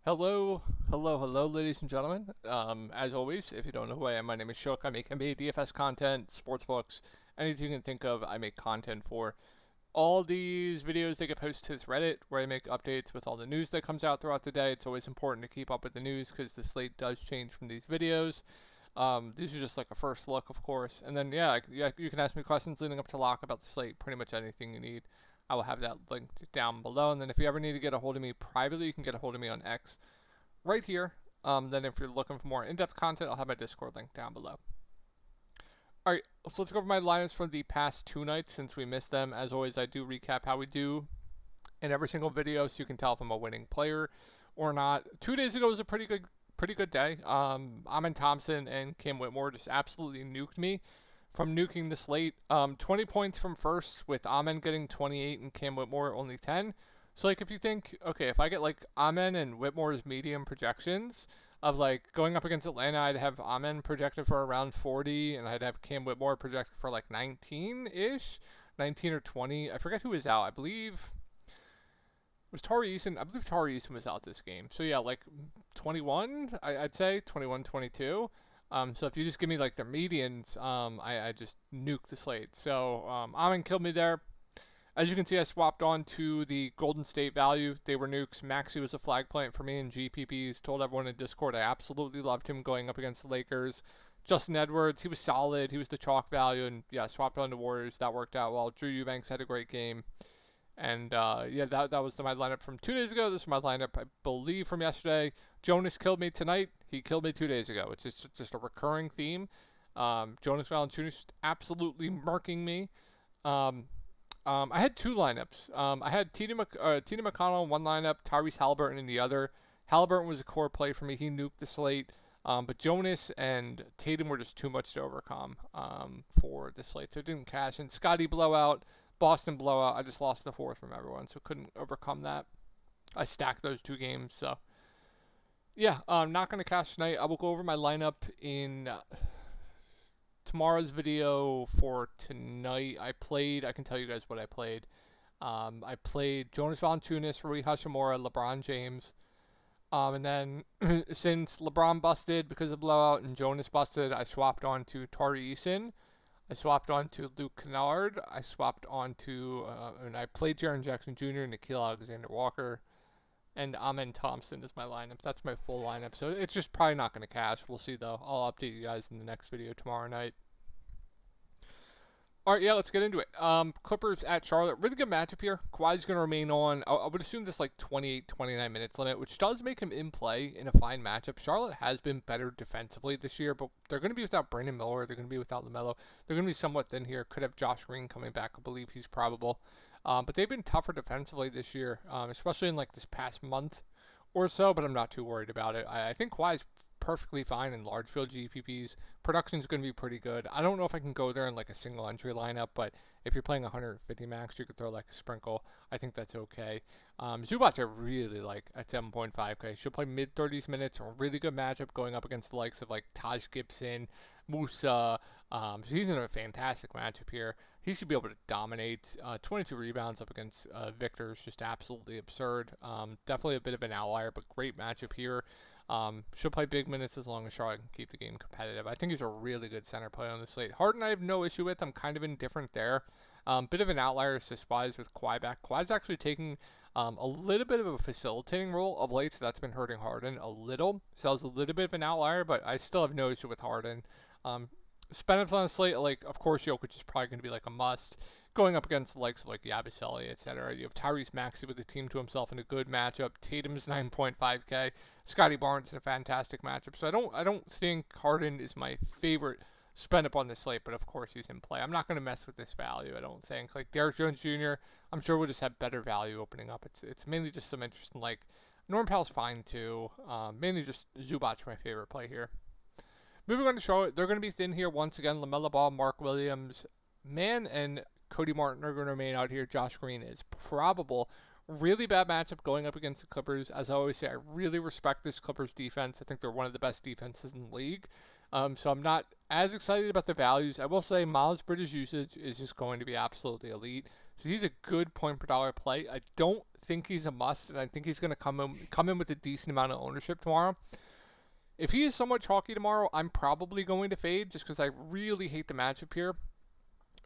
Hello, ladies and gentlemen. As always, if you don't know who I am, my name is Shook. I make NBA DFS content, sports books, anything you can think of, I make content for. All these videos, they get posted to this Reddit where I make updates with all the news that comes out throughout the day. It's always important to keep up with the news because the slate does change from these videos. These are just like a first look, of course. And then, yeah, you can ask me questions leading up to lock about the slate, pretty much anything you need. I will have that linked down below. And then if you ever need to get a hold of me privately, you can get a hold of me on X right here. Then if you're looking for more in-depth content, I'll have my Discord link down below. All right, so let's go over my lineups from the past two nights since we missed them. As always, I do recap how we do in every single video so you can tell if I'm a winning player or not. 2 days ago was a pretty good day. Amen Thompson and Cam Whitmore just absolutely nuked me from nuking the slate. 20 points from first with Amen getting 28 and Cam Whitmore only 10. So like if you think, okay, if I get like Amen and Whitmore's medium projections of like going up against Atlanta, I'd have Amen projected for around 40 and I'd have Cam Whitmore projected for like 19-ish, 19 or 20. I forget who was out. I believe it was Tari Eason. I believe Tari Eason was out this game. So yeah, like 21, I'd say 21, 22. So if you just give me like their medians, I just nuke the slate. So Amen killed me there. As you can see, I swapped on to the Golden State value. They were nukes. Maxey was a flag plant for me in GPPs. Told everyone in Discord I absolutely loved him going up against the Lakers. Justin Edwards, he was solid. He was the chalk value. And yeah, swapped on to Warriors. That worked out well. Drew Eubanks had a great game. And yeah, that was my lineup from 2 days ago. This is my lineup, I believe, from yesterday. Jonas killed me tonight. He killed me 2 days ago. It's just a recurring theme. Jonas Valanciunas just absolutely murking me. I had two lineups. I had Tina McConnell in one lineup, Tyrese Halliburton in the other. Halliburton was a core play for me. He nuked the slate. But Jonas and Tatum were just too much to overcome for the slate. So it didn't cash. And Scotty blowout, Boston blowout. I just lost the fourth from everyone, so couldn't overcome that. I stacked those two games. So yeah, I'm not going to cash tonight. I will go over my lineup in tomorrow's video. For tonight, I can tell you guys what I played. I played Jonas Valanciunas, Rui Hachimura, LeBron James. And then since LeBron busted because of blowout and Jonas busted, I swapped on to Tari Eason. I swapped on to Luke Kennard. I swapped on to, and I played Jaren Jackson Jr., Nickeil Alexander-Walker, and Amen Thompson is my lineup. That's my full lineup. So it's just probably not going to cash. We'll see, though. I'll update you guys in the next video tomorrow night. All right, yeah, let's get into it. Clippers at Charlotte. Really good matchup here. Kawhi's going to remain on. I would assume this like 28, 29 minutes limit, which does make him in play in a fine matchup. Charlotte has been better defensively this year, but they're going to be without Brandon Miller. They're going to be without LaMelo. They're going to be somewhat thin here. Could have Josh Green coming back. I believe he's probable. But they've been tougher defensively this year, especially in like this past month or so, but I'm not too worried about it. I think Kawhi's perfectly fine in large field GPPs. Production's going to be pretty good. I don't know if I can go there in like a single entry lineup, but if you're playing 150 max, you could throw like a sprinkle. I think that's okay. Zubac I really like at 7.5K. She'll play mid 30s minutes. A really good matchup going up against the likes of like Taj Gibson, Musa. So he's in a fantastic matchup here. He should be able to dominate. 22 rebounds up against Victor is just absolutely absurd. Definitely a bit of an outlier, but great matchup here. She'll play big minutes as long as Charlotte can keep the game competitive. I think he's a really good center play on the slate. Harden I have no issue with. I'm kind of indifferent there. Bit of an outlier assist-wise with Kawhi back. Kawhi's actually taking a little bit of a facilitating role of late, so that's been hurting Harden a little. So that was a little bit of an outlier, but I still have no issue with Harden. Spend on the slate, like, of course, Jokic is probably going to be like a must. Going up against the likes of like Yabusele, etc. You have Tyrese Maxey with the team to himself in a good matchup. Tatum's 9.5K. Scotty Barnes in a fantastic matchup. So I don't think Harden is my favorite spend up on the slate, but of course he's in play. I'm not going to mess with this value. I don't think. Like Derrick Jones Jr., I'm sure we'll just have better value opening up. It's mainly just some interest in like Norm Powell's fine too. Mainly just Zubac, my favorite play here. Moving on to Charlotte, they're going to be thin here once again. LaMelo Ball, Mark Williams, Man, and Cody Martin are going to remain out here. Josh Green is probable. Really bad matchup going up against the Clippers. As I always say, I really respect this Clippers defense. I think they're one of the best defenses in the league. So I'm not as excited about the values. I will say Miles Bridges' usage is just going to be absolutely elite. So he's a good point per dollar play. I don't think he's a must, and I think he's going to come in with a decent amount of ownership tomorrow. If he is somewhat chalky tomorrow, I'm probably going to fade just because I really hate the matchup here.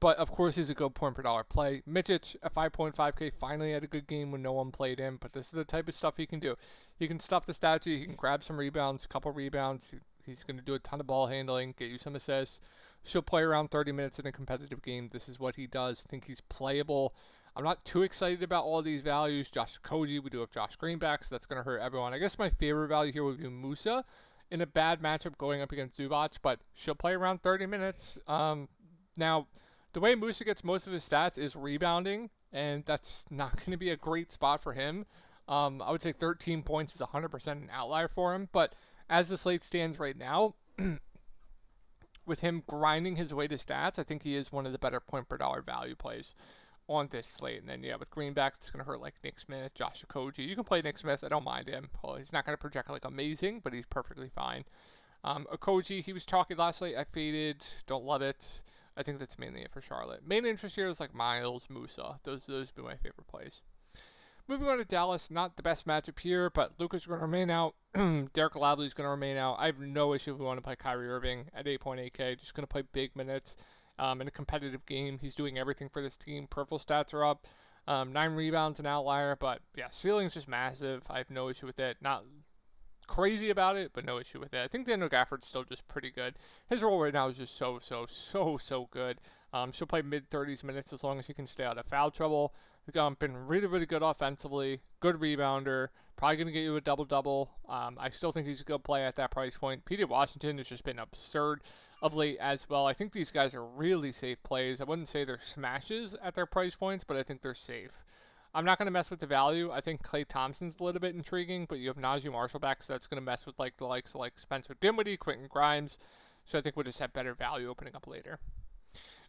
But of course, he's a good point per dollar play. Mitchich at 5.5K finally had a good game when no one played him. But this is the type of stuff he can do. He can stuff the stat sheet. He can grab some rebounds, a couple rebounds. He's going to do a ton of ball handling, get you some assists. She'll play around 30 minutes in a competitive game. This is what he does. I think he's playable. I'm not too excited about all these values. Josh Koji, we do have Josh Green back, so that's going to hurt everyone. I guess my favorite value here would be Musa in a bad matchup going up against Zubac, but she'll play around 30 minutes. Now, the way Musa gets most of his stats is rebounding, and that's not going to be a great spot for him. I would say 13 points is 100% an outlier for him, but as the slate stands right now, with him grinding his way to stats, I think he is one of the better point per dollar value plays on this slate. And then, yeah, with Greenback, it's going to hurt like Nick Smith, Josh Okogie. You can play Nick Smith. I don't mind him. Well, he's not going to project like amazing, but he's perfectly fine. Okogie, he was chalky last night. I faded. Don't love it. I think that's mainly it for Charlotte. Main interest here is like Miles, Musa. Those would be my favorite plays. Moving on to Dallas, not the best matchup here, but Luka's going to remain out. Derek Lively's going to remain out. I have no issue if we want to play Kyrie Irving at 8.8K. Just going to play big minutes in a competitive game. He's doing everything for this team. Peripheral stats are up. 9 rebounds, an outlier, but yeah, ceiling's just massive. I have no issue with it. Not crazy about it, but no issue with it. I think Daniel Gafford's still just pretty good. His role right now is just so good. She'll play mid-30s minutes as long as he can stay out of foul trouble. Been really, really good offensively. Good rebounder. Probably going to get you a double-double. I still think he's a good play at that price point. P.J. Washington has just been absurd of late as well. I think these guys are really safe plays. I wouldn't say they're smashes at their price points, but I think they're safe. I'm not going to mess with the value. I think Klay Thompson's a little bit intriguing, but you have Najee Marshall back, so that's going to mess with like the likes of like Spencer Dinwiddie, Quentin Grimes. So I think we'll just have better value opening up later.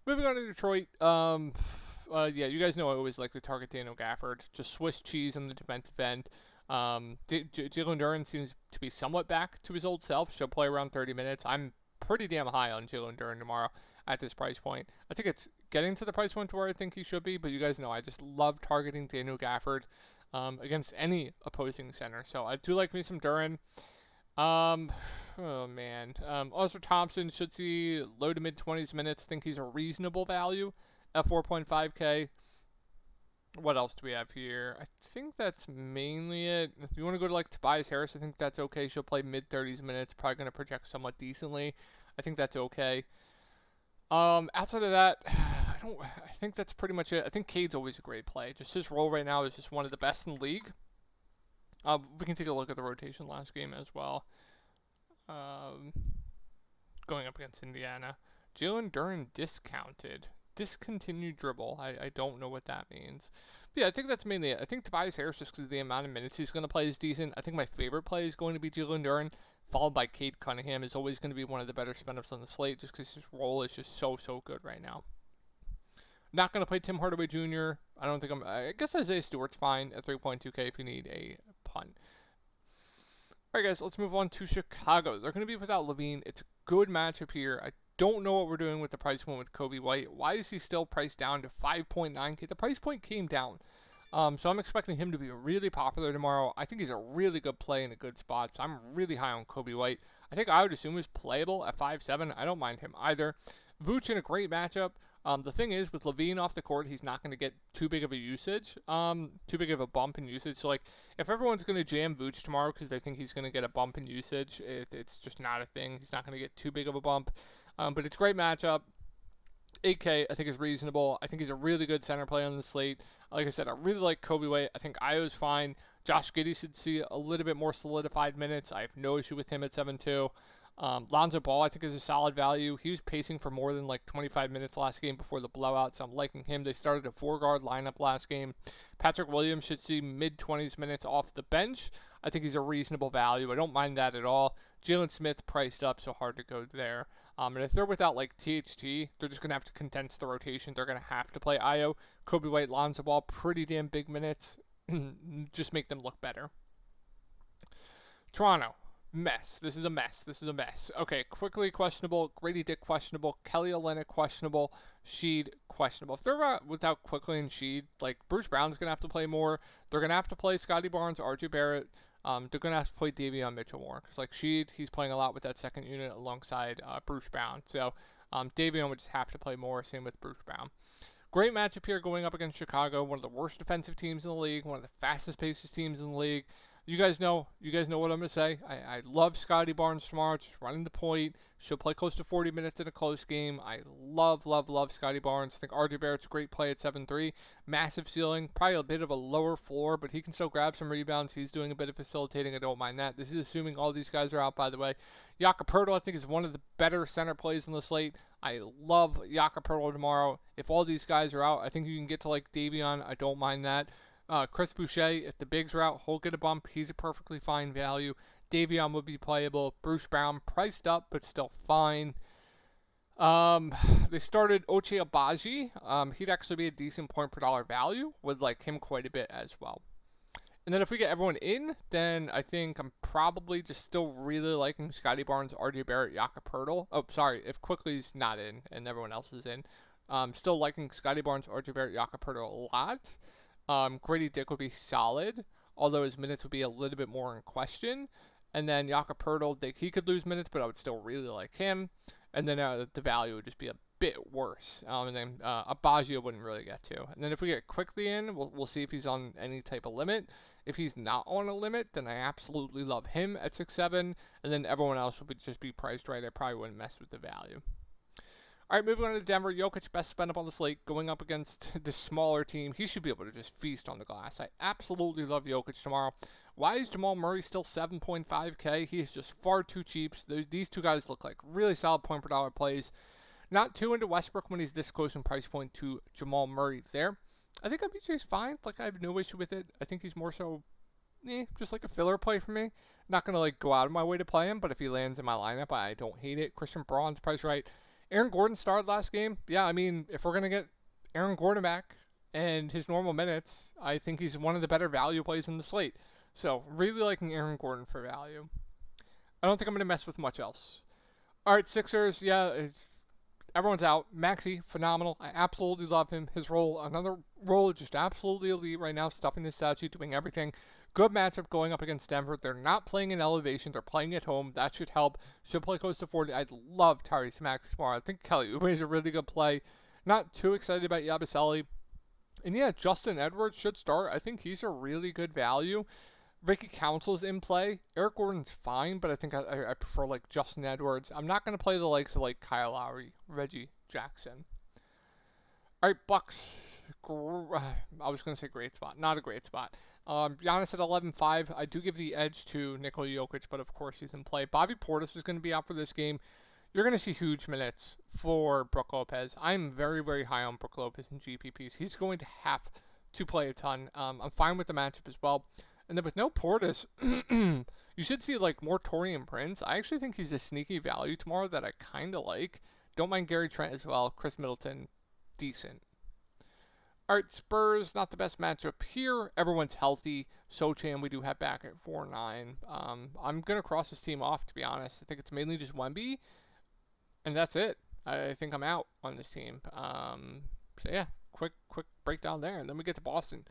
Moving on to Detroit. Yeah, you guys know I always like to target Daniel Gafford. Just Swiss cheese on the defensive end. Jalen Duren seems to be somewhat back to his old self. She'll play around 30 minutes. I'm pretty damn high on Jalen Duren tomorrow at this price point. I think it's getting to the price point to where I think he should be, but you guys know I just love targeting Daniel Gafford against any opposing center. So I do like me some Duren. Oh man. Oscar Thompson should see low to mid 20s minutes. Think he's a reasonable value at 4.5K. What else do we have here? I think that's mainly it. If you want to go to like Tobias Harris, I think that's okay. She'll play mid 30s minutes. Probably going to project somewhat decently. I think that's okay. Outside of that, I think that's pretty much it. I think Cade's always a great play. Just his role right now is just one of the best in the league. We can take a look at the rotation last game as well. Going up against Indiana. Jalen Duren discounted. Discontinued dribble. I don't know what that means. But yeah, I think that's mainly it. I think Tobias Harris, just because of the amount of minutes he's going to play, is decent. I think my favorite play is going to be Jalen Duren, followed by Cade Cunningham. Is always going to be one of the better spin-ups on the slate, just because his role is just so good right now. Not going to play Tim Hardaway Jr. I guess Isaiah Stewart's fine at 3.2K if you need a punt. All right, guys, let's move on to Chicago. They're going to be without Levine. It's a good matchup here. I don't know what we're doing with the price point with Kobe White. Why is he still priced down to 5.9K? The price point came down. So I'm expecting him to be really popular tomorrow. I think he's a really good play in a good spot. So I'm really high on Kobe White. I think I would assume he's playable at 5.7. I don't mind him either. Vooch in a great matchup. The thing is, with Levine off the court, he's not going to get too big of a usage, too big of a bump in usage. So, like, if everyone's going to jam Vooch tomorrow because they think he's going to get a bump in usage, it's just not a thing. He's not going to get too big of a bump. But it's a great matchup. 8K, I think, is reasonable. I think he's a really good center play on the slate. Like I said, I really like Kobe White. I think Io's fine. Josh Giddey should see a little bit more solidified minutes. I have no issue with him at 7.2. Lonzo Ball, I think, is a solid value. He was pacing for more than like 25 minutes last game before the blowout, so I'm liking him. They started a 4-guard lineup last game. Patrick Williams should see mid-20s minutes off the bench. I think he's a reasonable value. I don't mind that at all. Jalen Smith priced up, so hard to go there. And if they're without like THT, they're just going to have to condense the rotation. They're going to have to play Io, Kobe White, Lonzo Ball, pretty damn big minutes. Just make them look better. Toronto. Mess. This is a mess. This is a mess. Okay, quickly questionable. Grady Dick questionable. Kelly Olynyk questionable. Sheed questionable. If they're without Quickly and Sheed, like Bruce Brown's gonna have to play more. They're gonna have to play Scotty Barnes, RJ Barrett. They're gonna have to play Davion Mitchell more because like Sheed, he's playing a lot with that second unit alongside Bruce Brown. So Davion would just have to play more. Same with Bruce Brown. Great matchup here going up against Chicago, one of the worst defensive teams in the league, one of the fastest paced teams in the league. You guys know what I'm gonna say. I love Scotty Barnes tomorrow, just running the point. She'll play close to 40 minutes in a close game. I love Scotty Barnes. I think RJ Barrett's a great play at 7-3. Massive ceiling, probably a bit of a lower floor, but he can still grab some rebounds. He's doing a bit of facilitating. I don't mind that. This is assuming all these guys are out, by the way. Jakob Poeltl, I think, is one of the better center plays in the slate. I love Jakob Poeltl tomorrow. If all these guys are out, I think you can get to like Davion. I don't mind that. Chris Boucher, if the bigs are out, he'll get a bump. He's a perfectly fine value. Davion would be playable. Bruce Brown, priced up, but still fine. They started Ochai Agbaji. He'd actually be a decent point per dollar value. Would like him quite a bit as well. And then if we get everyone in, then I think I'm probably just still really liking Scotty Barnes, RJ Barrett, Jakob Poeltl. Oh, sorry, if Quickly's not in and everyone else is in. Still liking Scotty Barnes, RJ Barrett, Jakob Poeltl a lot. Grady Dick would be solid, although his minutes would be a little bit more in question. And then Jakob Poeltl, he could lose minutes, but I would still really like him. And then the value would just be a bit worse. And then Agbaji I wouldn't really get to. And then if we get Quickly in, we'll see if he's on any type of limit. If he's not on a limit, then I absolutely love him at 6'7", and then everyone else will just be priced right. I probably wouldn't mess with the value. All right, moving on to Denver. Jokic, best spend up on the slate, going up against this smaller team. He should be able to just feast on the glass. I absolutely love Jokic tomorrow. Why is Jamal Murray still 7.5K? He is just far too cheap. These two guys look like really solid point per dollar plays. Not too into Westbrook when he's this close in price point to Jamal Murray there. I think MPJ's fine. Like, I have no issue with it. I think he's more so, just like a filler play for me. Not going to, like, go out of my way to play him, but if he lands in my lineup, I don't hate it. Christian Braun's price right. Aaron Gordon started last game. Yeah, I mean, if we're going to get Aaron Gordon back and his normal minutes, I think he's one of the better value plays in the slate. So, really liking Aaron Gordon for value. I don't think I'm going to mess with much else. All right, Sixers, yeah, everyone's out. Maxey, phenomenal. I absolutely love him. His role, another role, just absolutely elite right now, stuffing the stat sheet, doing everything. Good matchup going up against Denver. They're not playing in elevation. They're playing at home. That should help. Should play close to 40. I love Tyrese Maxey tomorrow. I think Kelly Oubre is a really good play. Not too excited about Yabusele. And yeah, Justin Edwards should start. I think he's a really good value. Ricky Council's in play. Eric Gordon's fine, but I think I prefer like Justin Edwards. I'm not going to play the likes of like Kyle Lowry, Reggie Jackson. All right, Bucks. I was going to say great spot. Not a great spot. Giannis at 11.5. I do give the edge to Nikola Jokic, but of course he's in play. Bobby Portis is going to be out for this game. You're going to see huge minutes for Brook Lopez. I'm very, very high on Brook Lopez in GPPs. He's going to have to play a ton. I'm fine with the matchup as well. And then with no Portis, you should see like more Taurean Prince. I actually think he's a sneaky value tomorrow that I kind of like. Don't mind Gary Trent as well. Chris Middleton, decent. All right, Spurs, not the best matchup here. Everyone's healthy. Sochan we do have back at 4-9. I'm going to cross this team off, to be honest. I think it's mainly just Wemby, and that's it. I think I'm out on this team. So yeah, quick breakdown there, and then we get to Boston.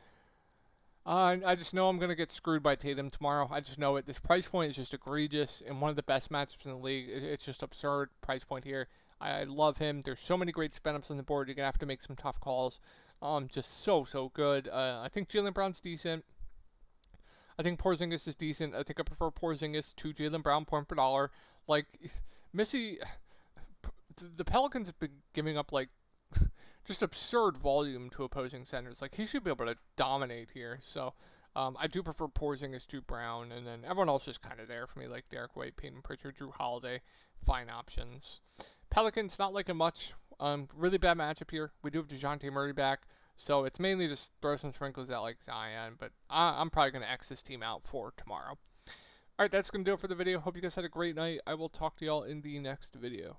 I just know I'm going to get screwed by Tatum tomorrow. I just know it. This price point is just egregious and one of the best matchups in the league. It's just absurd price point here. I love him. There's so many great spin-ups on the board. You're going to have to make some tough calls. Just so good. I think Jaylen Brown's decent. I think Porzingis is decent. I think I prefer Porzingis to Jaylen Brown point per dollar. Like, Missy, the Pelicans have been giving up, like, just absurd volume to opposing centers. Like, he should be able to dominate here. So, I do prefer Porzingis to Brown, and then everyone else is kind of there for me, like Derek White, Peyton Pritchard, Drew Holiday. Fine options. Pelicans, not liking much. Really bad matchup here. We do have DeJounte Murray back, so it's mainly just throw some sprinkles at, like, Zion, but I'm probably going to X this team out for tomorrow. All right, that's going to do it for the video. Hope you guys had a great night. I will talk to y'all in the next video.